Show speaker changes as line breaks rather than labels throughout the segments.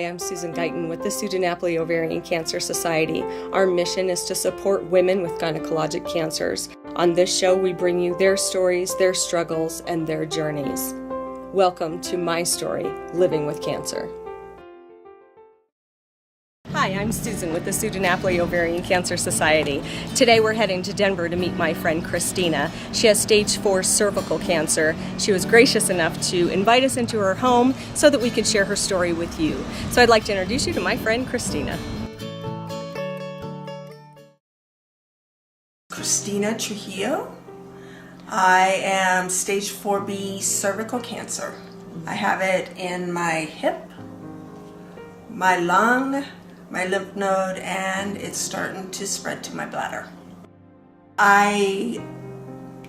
Hi, I'm Susan Guyton with the Dinapoli Ovarian Cancer Society. Our mission is to support women with gynecologic cancers. On this show, we bring you their stories, their struggles, and their journeys. Welcome to my story, Living with Cancer. Hi, I'm Susan with the Dinapoli Ovarian Cancer Society. Today we're heading to Denver to meet my friend Kristina. She has stage 4 cervical cancer. She was gracious enough to invite us into her home so that we could share her story with you. So I'd like to introduce you to my friend Kristina.
Kristina Trujillo. I am stage 4B cervical cancer. I have it in my hip, my lung, my lymph node, and it's starting to spread to my bladder. I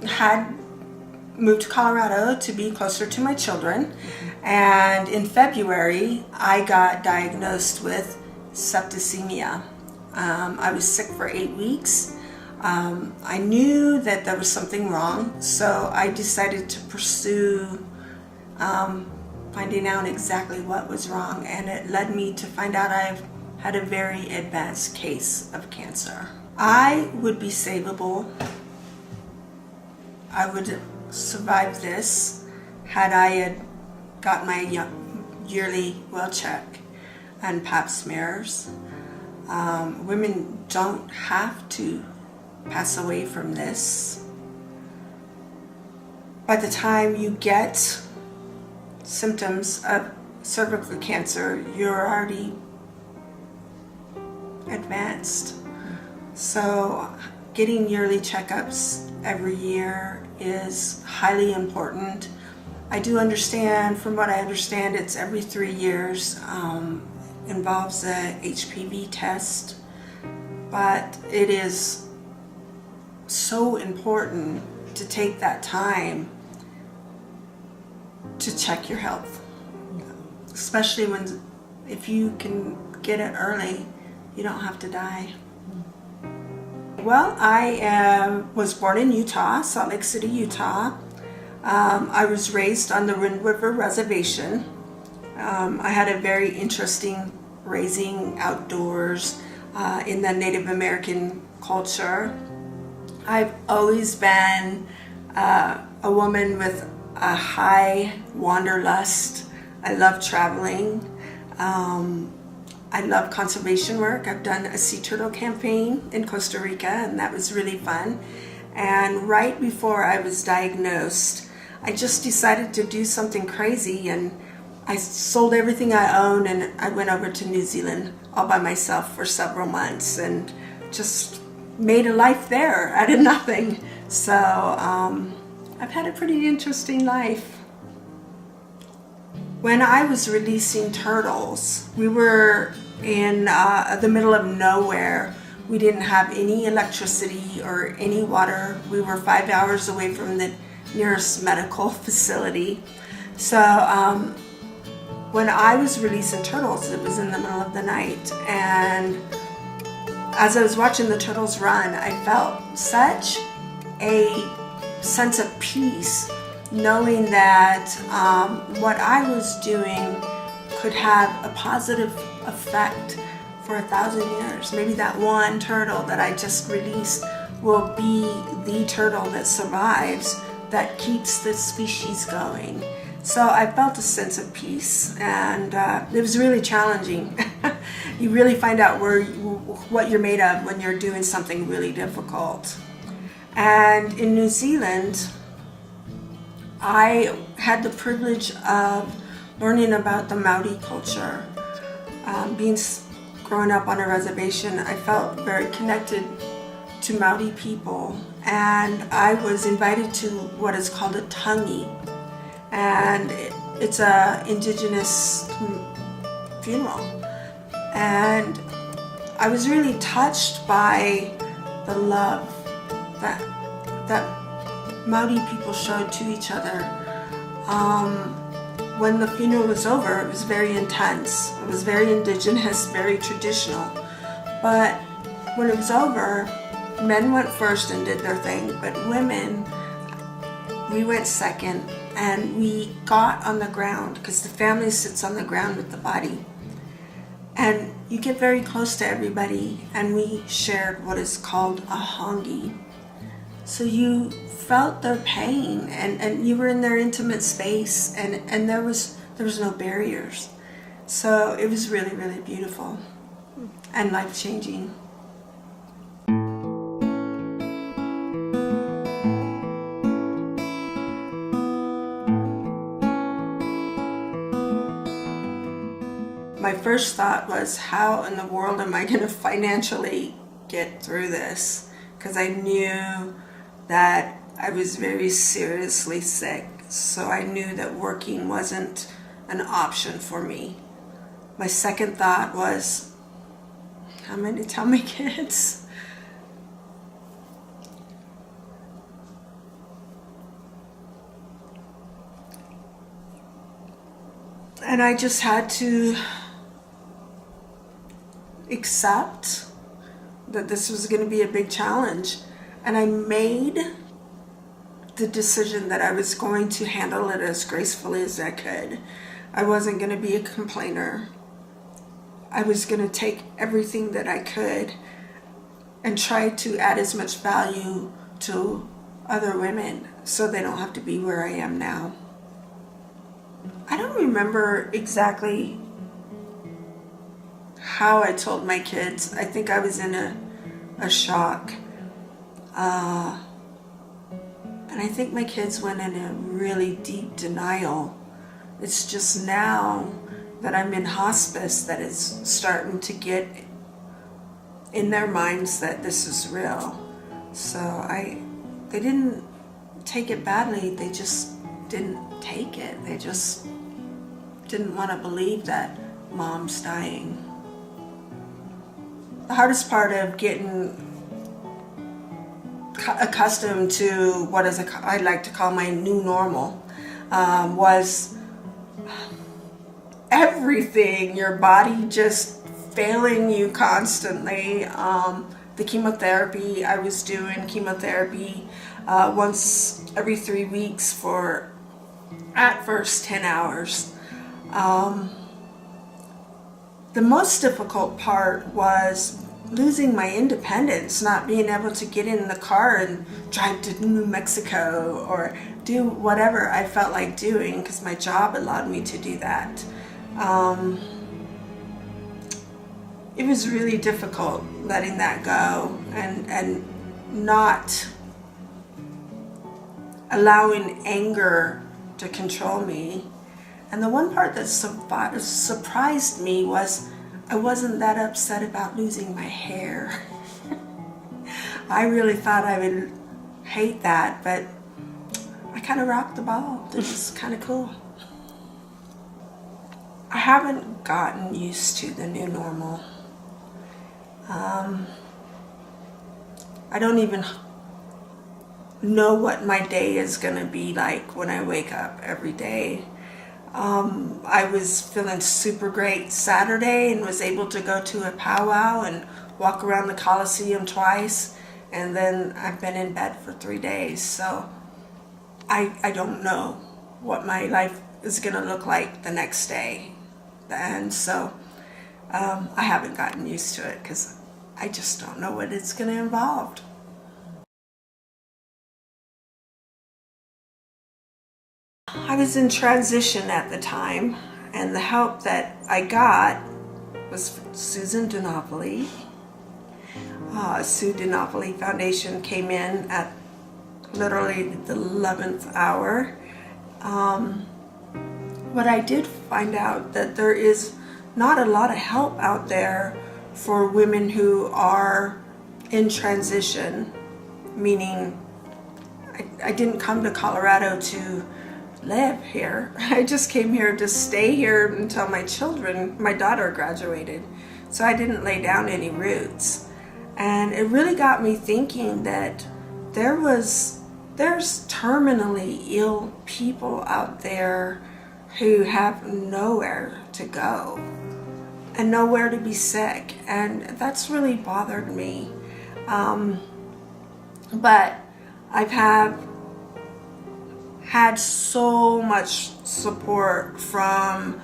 had moved to Colorado to be closer to my children, and in February I got diagnosed with septicemia. I was sick for 8 weeks. I knew that there was something wrong, so I decided to pursue finding out exactly what was wrong, and it led me to find out I've had a very advanced case of cancer. I would be savable. I would survive this had I had got my yearly well check and pap smears. Women don't have to pass away from this. By the time you get symptoms of cervical cancer, you're already advanced. So getting yearly checkups every year is highly important. I do understand, from what I understand, it's every 3 years. Involves a HPV test, but it is so important to take that time to check your health, especially if you can get it early, you don't have to die. Well, I was born in Utah, Salt Lake City, Utah. I was raised on the Wind River Reservation. I had a very interesting raising outdoors in the Native American culture. I've always been a woman with a high wanderlust. I love traveling. I love conservation work. I've done a sea turtle campaign in Costa Rica, and that was really fun. And right before I was diagnosed, I just decided to do something crazy, and I sold everything I owned and I went over to New Zealand all by myself for several months and just made a life there out of nothing. So I've had a pretty interesting life. When I was releasing turtles, we were in the middle of nowhere. We didn't have any electricity or any water. We were 5 hours away from the nearest medical facility. So when I was releasing turtles, it was in the middle of the night, and as I was watching the turtles run, I felt such a sense of peace, knowing that what I was doing could have a positive effect for 1,000 years. Maybe that one turtle that I just released will be the turtle that survives, that keeps the species going. So I felt a sense of peace, and it was really challenging. You really find out what you're made of when you're doing something really difficult. And in New Zealand, I had the privilege of learning about the Maori culture. Growing up on a reservation, I felt very connected to Maori people, and I was invited to what is called a tangi, and it's a indigenous funeral. And I was really touched by the love that Maori people showed to each other. When the funeral was over, it was very intense. It was very indigenous, very traditional. But when it was over, men went first and did their thing, but women, we went second, and we got on the ground, because the family sits on the ground with the body. you get very close to everybody, and we shared what is called a hongi. So you felt their pain, and you were in their intimate space, and there was no barriers. So it was really, really beautiful and life-changing. My first thought was, how in the world am I going to financially get through this? Because I knew that I was very seriously sick, so I knew that working wasn't an option for me. My second thought was, how am I going to tell my kids? And I just had to accept that this was going to be a big challenge. And I made the decision that I was going to handle it as gracefully as I could. I wasn't going to be a complainer. I was going to take everything that I could and try to add as much value to other women so they don't have to be where I am now. I don't remember exactly how I told my kids. I think I was in a shock. And I think my kids went in a really deep denial. It's just now that I'm in hospice that it's starting to get in their minds that this is real. So they didn't take it badly, they just didn't take it. They just didn't want to believe that Mom's dying. The hardest part of getting accustomed to what I like to call my new normal was everything, your body just failing you constantly. The chemotherapy, I was doing chemotherapy once every 3 weeks for, at first, 10 hours. The most difficult part was losing my independence, not being able to get in the car and drive to New Mexico or do whatever I felt like doing because my job allowed me to do that. It was really difficult letting that go and not allowing anger to control me. And the one part that surprised me was I wasn't that upset about losing my hair. I really thought I would hate that, but I kind of rocked the ball. It was kind of cool. I haven't gotten used to the new normal. I don't even know what my day is going to be like when I wake up every day. I was feeling super great Saturday and was able to go to a powwow and walk around the Coliseum twice, and then I've been in bed for 3 days, so I don't know what my life is going to look like the next day. And so I haven't gotten used to it because I just don't know what it's going to involve. I was in transition at the time, and the help that I got was Susan Dinapoli. Sue Dinapoli Foundation came in at literally the 11th hour. But I did find out that there is not a lot of help out there for women who are in transition, meaning I didn't come to Colorado to live here. I just came here to stay here until my daughter graduated. So I didn't lay down any roots. And it really got me thinking that there's terminally ill people out there who have nowhere to go and nowhere to be sick. And that's really bothered me. But I've had so much support from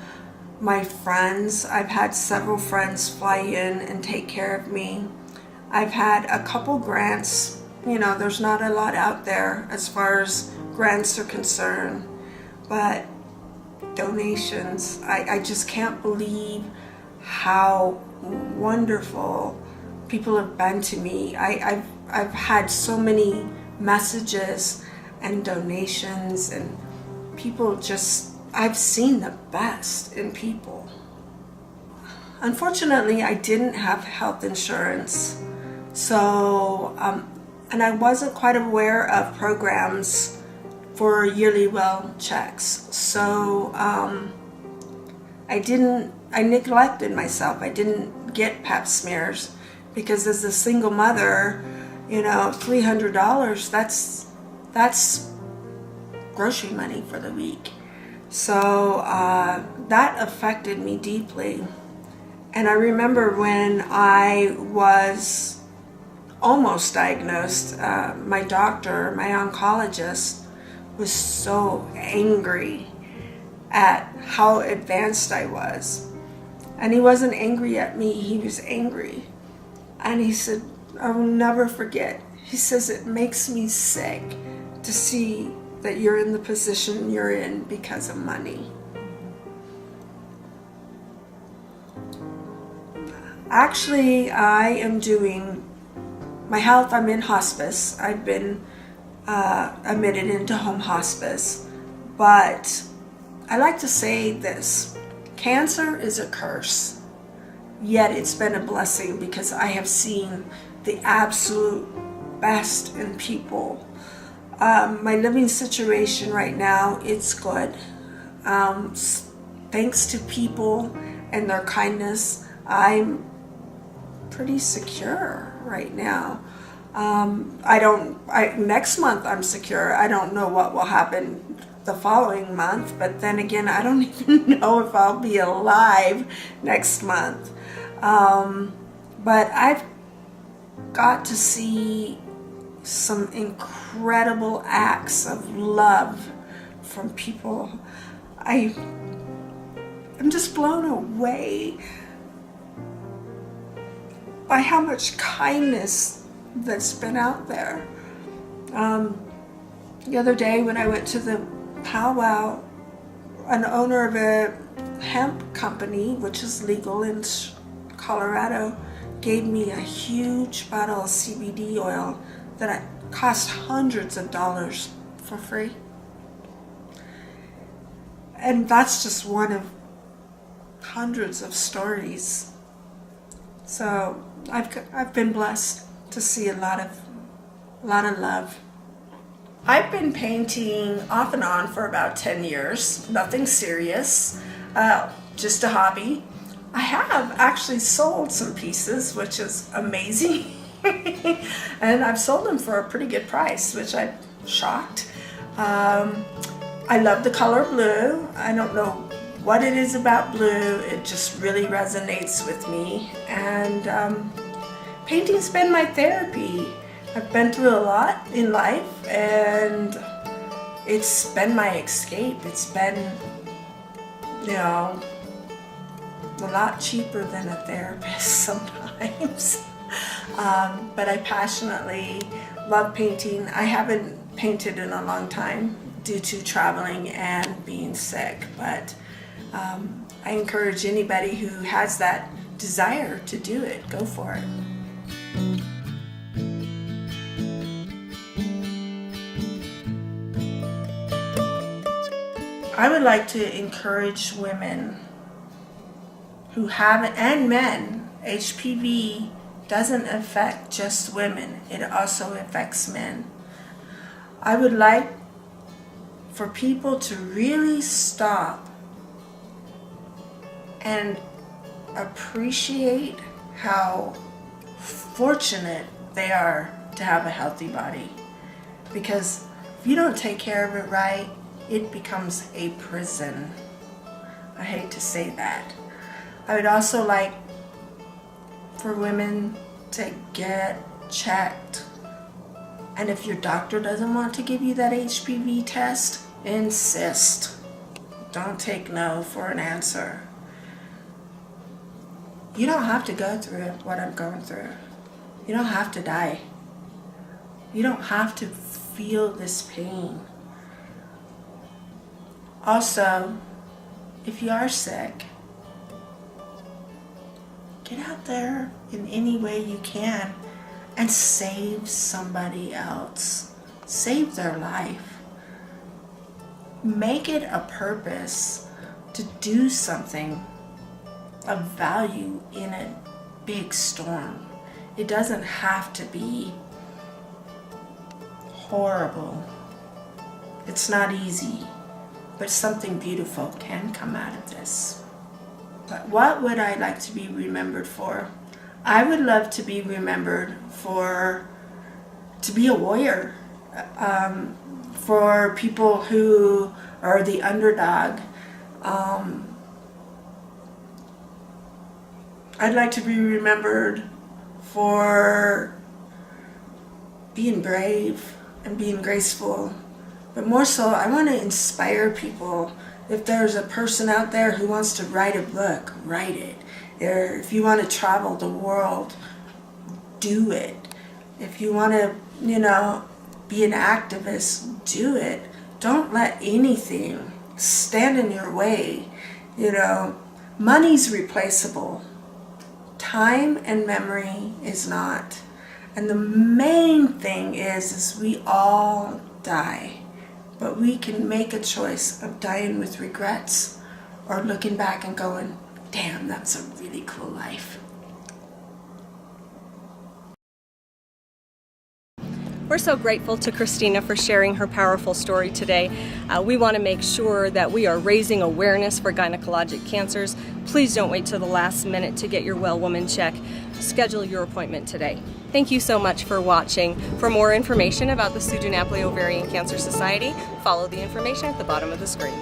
my friends. I've had several friends fly in and take care of me. I've had a couple grants. You know, there's not a lot out there as far as grants are concerned, but donations, I just can't believe how wonderful people have been to me. I've had so many messages and donations, and people just, I've seen the best in people. Unfortunately, I didn't have health insurance, so and I wasn't quite aware of programs for yearly well checks. So I neglected myself. I didn't get pap smears because as a single mother, you know, $300, that's grocery money for the week. So that affected me deeply. And I remember when I was almost diagnosed, my doctor, my oncologist, was so angry at how advanced I was. And he wasn't angry at me, he was angry. And he said, I will never forget. He says, it makes me sick to see that you're in the position you're in because of money. Actually, I am doing my health. I'm in hospice. I've been admitted into home hospice. But I like to say this, cancer is a curse, yet it's been a blessing because I have seen the absolute best in people. My living situation right now, it's good. Thanks to people and their kindness, I'm pretty secure right now. Next month I'm secure. I don't know what will happen the following month, but then again, I don't even know if I'll be alive next month. But I've got to see some incredible acts of love from people. I'm just blown away by how much kindness that's been out there. The other day when I went to the powwow, an owner of a hemp company, which is legal in Colorado, gave me a huge bottle of CBD oil that cost hundreds of dollars for free. And that's just one of hundreds of stories. So I've been blessed to see a lot of love. I've been painting off and on for about 10 years, nothing serious, just a hobby. I have actually sold some pieces, which is amazing. And I've sold them for a pretty good price, which I'm shocked. I love the color blue. I don't know what it is about blue. It just really resonates with me. And painting's been my therapy. I've been through a lot in life, and it's been my escape. It's been, you know, a lot cheaper than a therapist sometimes. But I passionately love painting. I haven't painted in a long time due to traveling and being sick, but I encourage anybody who has that desire to do it, go for it. I would like to encourage women who have, and men, HPV doesn't affect just women, it also affects men. I would like for people to really stop and appreciate how fortunate they are to have a healthy body. Because if you don't take care of it right, it becomes a prison. I hate to say that. I would also like for women to get checked. And if your doctor doesn't want to give you that HPV test, insist. Don't take no for an answer. You don't have to go through what I'm going through. You don't have to die. You don't have to feel this pain. Also, if you are sick, get out there in any way you can and save somebody else. Save their life. Make it a purpose to do something of value in a big storm. It doesn't have to be horrible. It's not easy, but something beautiful can come out of this. But what would I like to be remembered for? I would love to be remembered to be a warrior, for people who are the underdog. I'd like to be remembered for being brave and being graceful. But more so, I want to inspire people. If there's a person out there who wants to write a book, write it. Or if you want to travel the world, do it. If you want to, be an activist, do it. Don't let anything stand in your way. Money's replaceable. Time and memory is not. And the main thing is we all die. But we can make a choice of dying with regrets or looking back and going, damn, that's a really cool life.
We're so grateful to Kristina for sharing her powerful story today. We want to make sure that we are raising awareness for gynecologic cancers. Please don't wait till the last minute to get your Well Woman check. Schedule your appointment today. Thank you so much for watching. For more information about the Dinapoli Ovarian Cancer Society, follow the information at the bottom of the screen.